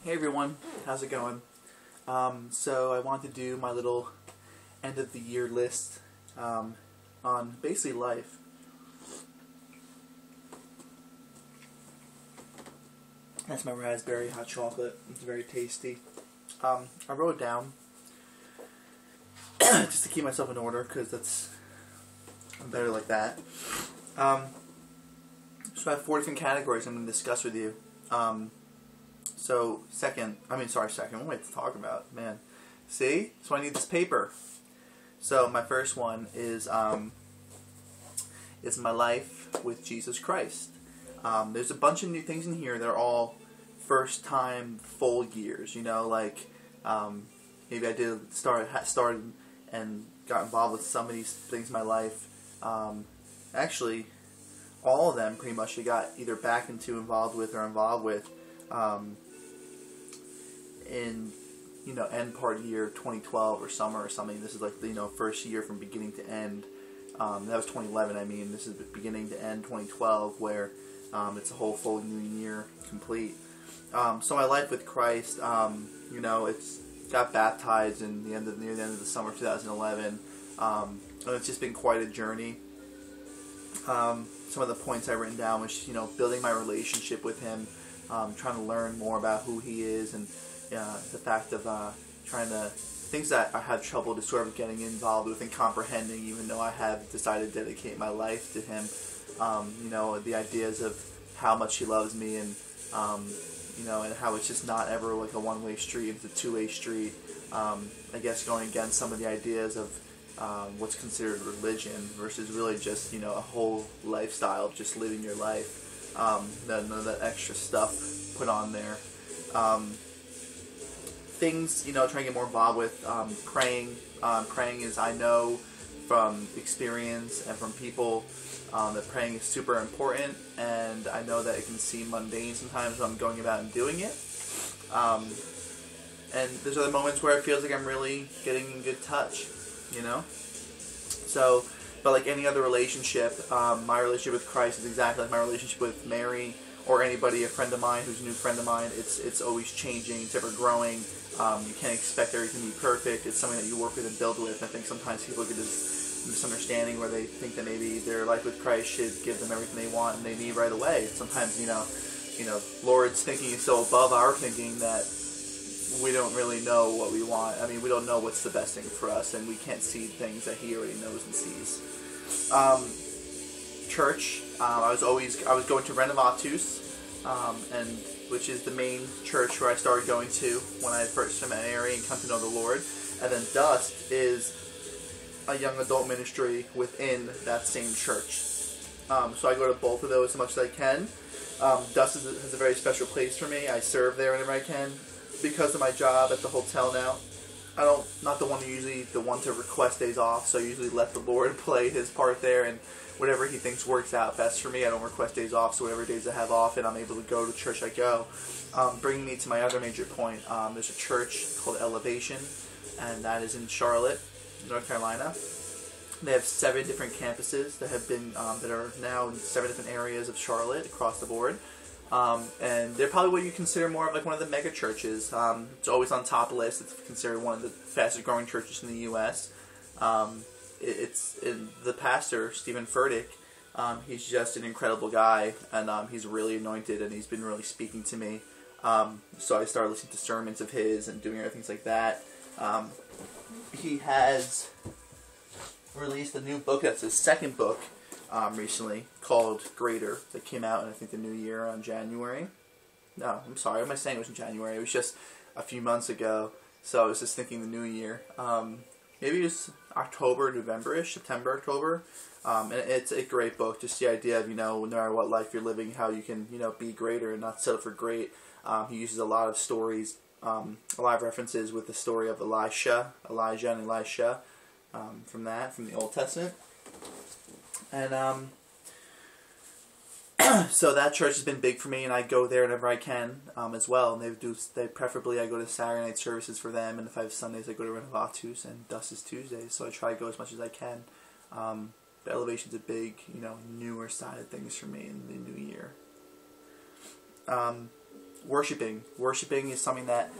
Hey everyone, how's it going? So I want to do my little end of the year list on basically life. That's my raspberry hot chocolate. It's very tasty. I wrote it down just to keep myself in order because I'm better like that. So I have 4 different categories I'm going to discuss with you. Second, what am I to talk about? Man, see? So I need this paper. So my first one is my life with Jesus Christ. There's a bunch of new things in here that are all first time full years, you know, like maybe I did started and got involved with some of these things in my life. Actually, all of them pretty much I got either back into involved with in, you know, end part year 2012 or summer or something. This is like the, you know, first year from beginning to end. That was 2011. I mean, this is beginning to end 2012, where it's a whole full new year complete. So my life with Christ, you know, it's got baptized near the end of the summer of 2011. And it's just been quite a journey. Some of the points I've written down was, you know, building my relationship with Him, trying to learn more about who He is, and the fact of things that I had trouble to sort of getting involved with and comprehending, even though I have decided to dedicate my life to Him. You know, the ideas of how much He loves me, and you know, and how it's just not ever like a one-way street, it's a two-way street. I guess going against some of the ideas of what's considered religion versus really just, you know, a whole lifestyle of just living your life. None of that extra stuff put on there. Things, you know, trying to get more involved with praying. Praying is, I know from experience and from people, that praying is super important, and I know that it can seem mundane sometimes when I'm going about and doing it. And there's other moments where it feels like I'm really getting in good touch, you know? So, but like any other relationship, my relationship with Christ is exactly like my relationship with Mary or anybody, a friend of mine who's a new friend of mine. It's always changing, it's ever growing. You can't expect everything to be perfect. It's something that you work with and build with. I think sometimes people get this misunderstanding where they think that maybe their life with Christ should give them everything they want and they need right away. Sometimes, you know, Lord's thinking is so above our thinking that we don't really know what we want. I mean, we don't know what's the best thing for us, and we can't see things that He already knows and sees. Church. I was going to Renovatus, and which is the main church where I started going to when I first met Mary and come to know the Lord. And then Dust is a young adult ministry within that same church. So I go to both of those as much as I can. Dust has a very special place for me. I serve there whenever I can. Because of my job at the hotel now, not the one to request days off, so I usually let the Lord play His part there, and whatever He thinks works out best for me. I don't request days off, so whatever days I have off and I'm able to go to church, I go. Bringing me to my other major point, there's a church called Elevation, and that is in Charlotte, North Carolina. They have 7 different campuses that have been that are now in 7 different areas of Charlotte across the board. And they're probably what you consider more of like one of the mega churches. It's always on top list. It's considered one of the fastest growing churches in the U.S. The pastor, Stephen Furtick, he's just an incredible guy, and he's really anointed, and he's been really speaking to me. So I started listening to sermons of his and doing other things like that. He has released a new book. That's his second book. Recently, called Greater, that came out in, I think, the new year on January. No, I'm sorry, what am I saying it was in January? It was just a few months ago, so I was just thinking the new year. Maybe it was October, November-ish, September, October. And it's a great book, just the idea of, you know, no matter what life you're living, how you can, you know, be greater and not settle for great. He uses a lot of stories, a lot of references with the story of Elijah and Elisha, from the Old Testament. And so that church has been big for me, and I go there whenever I can as well. And they preferably I go to Saturday night services for them, and if I have Sundays I go to Renovatus, and Dust is Tuesdays. So I try to go as much as I can. The Elevation's a big, you know, newer side of things for me in the new year. Worshiping is something that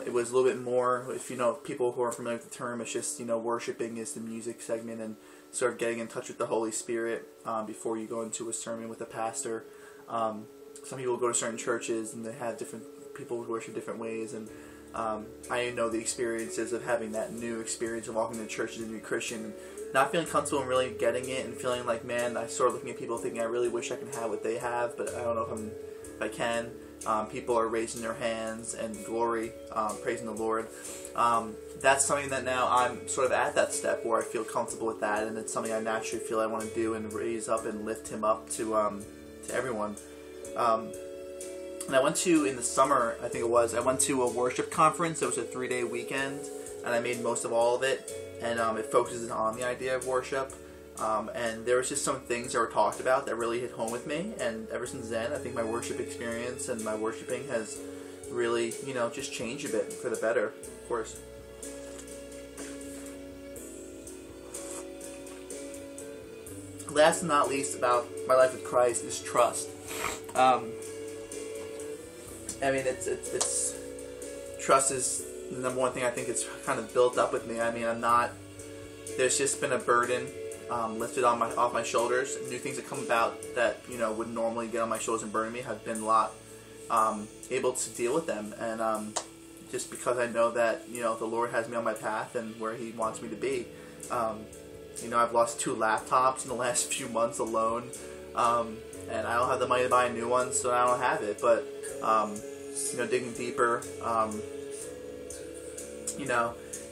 it was a little bit more, if you know, people who are familiar with the term, it's just, worshiping is the music segment and sort of getting in touch with the Holy Spirit before you go into a sermon with a pastor. Some people go to certain churches and they have different people who worship different ways, and I know the experiences of having that new experience of walking to church as a new Christian and not feeling comfortable and really getting it, and feeling like, man, I sort of looking at people thinking I really wish I could have what they have, but I don't know if I can. People are raising their hands and glory, praising the Lord. That's something that now I'm sort of at that step where I feel comfortable with that, and it's something I naturally feel I want to do and raise up and lift him up to everyone. And I went to, in the summer, I think it was, I went to a worship conference. It was a 3-day weekend, and I made most of all of it, and it focuses on the idea of worship. And there was just some things that were talked about that really hit home with me, and ever since then, I think my worship experience and my worshiping has really, just changed a bit for the better, of course. Last and not least about my life with Christ is trust. It's trust is the number one thing I think it's kind of built up with me. There's just been a burden lifted off my shoulders. New things that come about that would normally get on my shoulders and burden me have been a lot able to deal with them, and just because I know that the Lord has me on my path and where He wants me to be. I've lost 2 laptops in the last few months alone, and I don't have the money to buy a new one, so I don't have it. But digging deeper,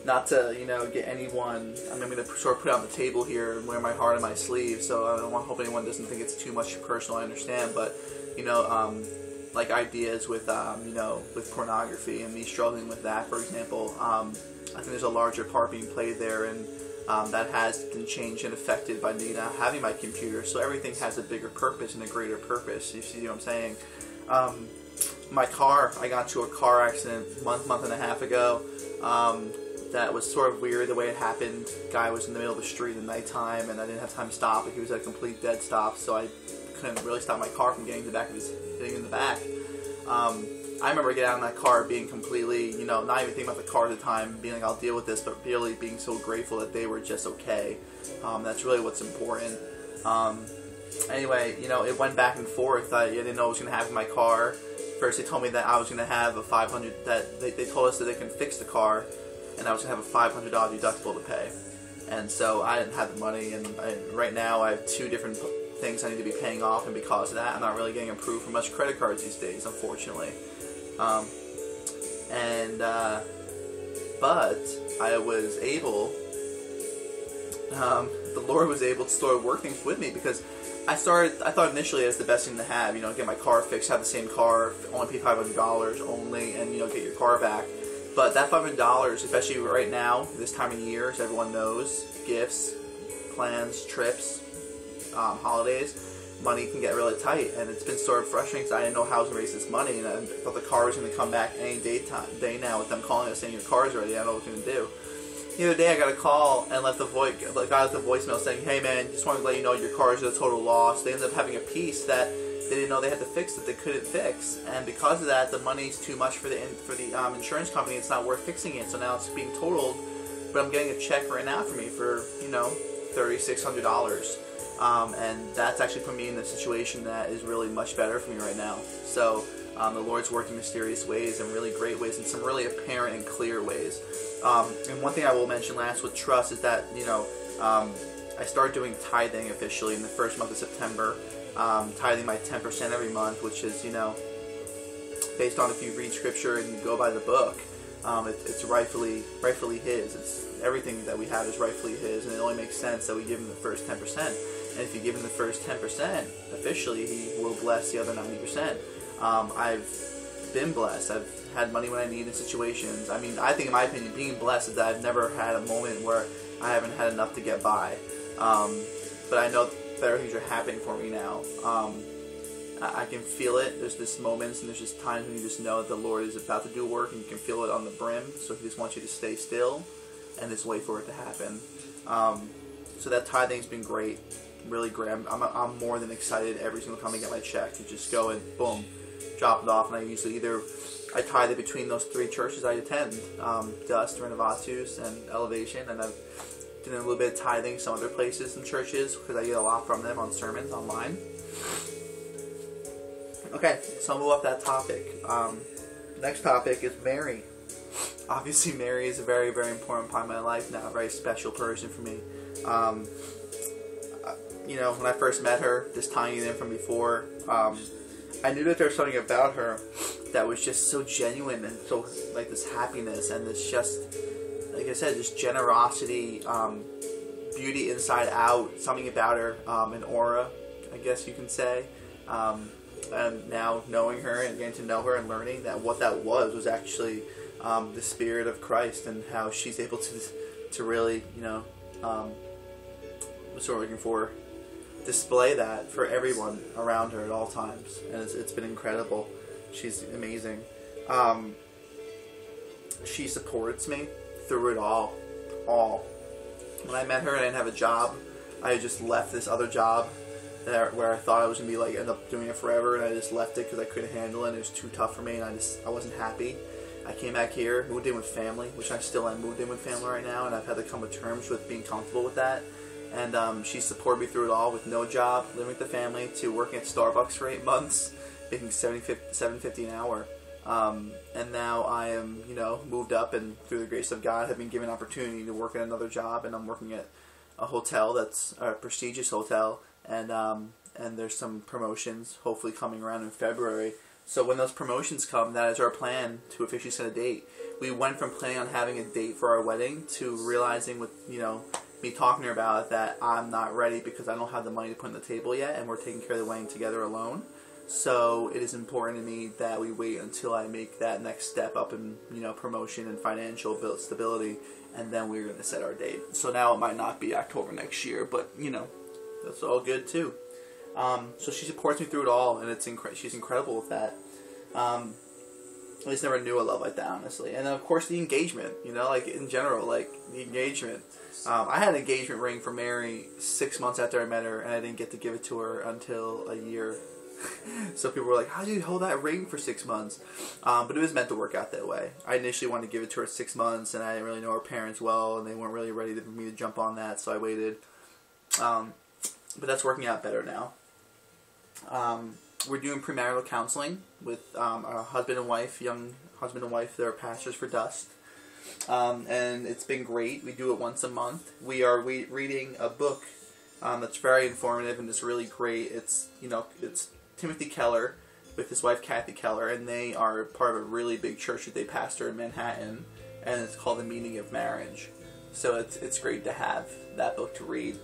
not to get anyone. I'm going to sort of put it on the table here and wear my heart on my sleeve, so I don't hope anyone doesn't think it's too much personal. I understand, but like ideas with with pornography and me struggling with that, for example. I think there's a larger part being played there, and that has been changed and affected by me now having my computer. So everything has a bigger purpose and a greater purpose. You see what I'm saying? My car, I got into a car accident a month and a half ago. That was sort of weird the way it happened. Guy was in the middle of the street at nighttime, and I didn't have time to stop. He was at a complete dead stop, so I couldn't really stop my car from getting in the back. I remember getting out of that car being completely, not even thinking about the car at the time, being like, I'll deal with this, but really being so grateful that they were just okay. That's really what's important. Anyway, it went back and forth. I didn't know what was going to happen in my car. First, they told me that I was going to have a $500, that they told us that they can fix the car, and I was going to have a $500 deductible to pay. And so I didn't have the money, and right now I have 2 different things I need to be paying off, and because of that, I'm not really getting approved for much credit cards these days, unfortunately. But I was able, the Lord was able to start working with me, because I thought initially it was the best thing to have, get my car fixed, have the same car, only pay $500 only, and, get your car back. But that $500, especially right now, this time of year, as everyone knows, gifts, plans, trips, holidays, money can get really tight, and it's been sort of frustrating because I didn't know how to raise this money, and I thought the car was going to come back any day now with them calling us saying your car's ready. I don't know what we're going to do. The other day I got a call and left the voicemail saying, hey man, just wanted to let you know your car is a total loss. They ended up having a piece that they didn't know they had to fix that they couldn't fix, and because of that, the money's too much for the insurance company. It's not worth fixing it, so now it's being totaled. But I'm getting a check right now for me for $3,600. And that's actually put me in a situation that is really much better for me right now. So the Lord's working mysterious ways and really great ways, and some really apparent and clear ways. And one thing I will mention last with trust is that I started doing tithing officially in the first month of September. Tithing my 10% every month, which is based on, if you read scripture and you go by the book, it's rightfully His. It's everything that we have is rightfully His, and it only makes sense that we give Him the first 10%. And if you give Him the first 10%, officially, He will bless the other 90%. I've been blessed. I've had money when I need in situations. I think in my opinion, being blessed is that I've never had a moment where I haven't had enough to get by. But I know better things are happening for me now. I can feel it. There's this moments and there's just times when you just know that the Lord is about to do work, and you can feel it on the brim. So He just wants you to stay still and just wait for it to happen. So that tithing's been great, really great. I'm more than excited every single time I get my check to just go and boom, drop it off, and I usually I tithe it between those 3 churches I attend, Dust, Renovatus, and Elevation, and I've done a little bit of tithing some other places and churches because I get a lot from them on sermons online. Okay, so I'll move off that topic. Next topic is Mary. Obviously, Mary is a very, very important part of my life now, a very special person for me. When I first met her, just tying it in from before, I knew that there was something about her that was just so genuine and so, like, this happiness and this just, like I said, this generosity, beauty inside out, something about her, an aura, I guess you can say. And now knowing her and getting to know her and learning that what that was actually the Spirit of Christ, and how she's able to really, what's what we're looking for, display that for everyone around her at all times, and it's been incredible. She's amazing. She supports me through it all. When I met her, I didn't have a job. I had just left this other job where I thought I was gonna be end up doing it forever, and I just left it because I couldn't handle it. It was too tough for me, and I wasn't happy. I came back here, moved in with family, which I still am moved in with family right now, and I've had to come to terms with being comfortable with that. And she supported me through it all, with no job, living with the family, to working at Starbucks for 8 months, making $7.50 an hour. And now I am, moved up, and through the grace of God, have been given an opportunity to work at another job, and I'm working at a hotel that's a prestigious hotel, and there's some promotions hopefully coming around in February. So when those promotions come, that is our plan to officially set a date. We went from planning on having a date for our wedding to realizing with, me talking to her about it, that I'm not ready because I don't have the money to put on the table yet, and we're taking care of the wedding together alone. So it is important to me that we wait until I make that next step up in, promotion and financial stability, and then we're going to set our date. So now it might not be October next year, but, that's all good too. So she supports me through it all, and she's incredible with that. I just never knew a love like that, honestly. And then, of course, the engagement, in general, the engagement. I had an engagement ring for Mary 6 months after I met her, and I didn't get to give it to her until a year. So people were like, how do you hold that ring for 6 months? But it was meant to work out that way. I initially wanted to give it to her 6 months, and I didn't really know her parents well, and they weren't really ready for me to jump on that, so I waited. But that's working out better now. We're doing premarital counseling with a husband and wife, young husband and wife. They're pastors for Dust. And it's been great. We do it once a month. We are reading a book that's very informative and it's really great. It's Timothy Keller with his wife Kathy Keller, and they are part of a really big church that they pastor in Manhattan, and it's called The Meaning of Marriage. So it's great to have that book to read.